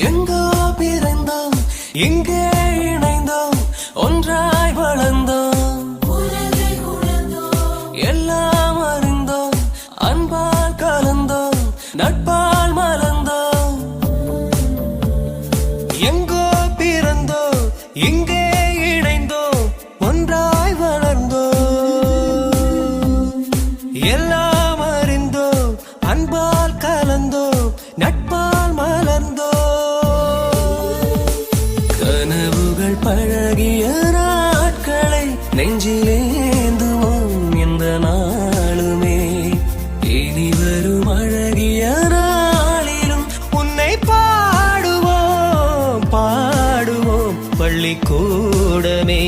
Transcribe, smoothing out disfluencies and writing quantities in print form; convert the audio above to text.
எங்கோ பிறந்தோம் இங்கே இணைந்தோம் ஒன்றாய் வளர்ந்தோம் எல்லாம் அறிந்தோம் அன்பால் கலந்தோம் நட்பால் மலர்ந்தோம் எங்கோ பிறந்தோம் இங்கே இணைந்தோம் ஒன்றாய் வளர்ந்தோம் எல்லாம் அறிந்தோம் அன்பால் கலந்தோம் நட்பால் மலர்ந்தோம் கனவுகள் பழகிய நாட்களை நெஞ்சிலேந்துவோம் இந்த நாளுமே இனி வரும் அழகிய நாளிலும் உன்னை பாடுவோம் பாடுவோம் பள்ளிக்கூடமே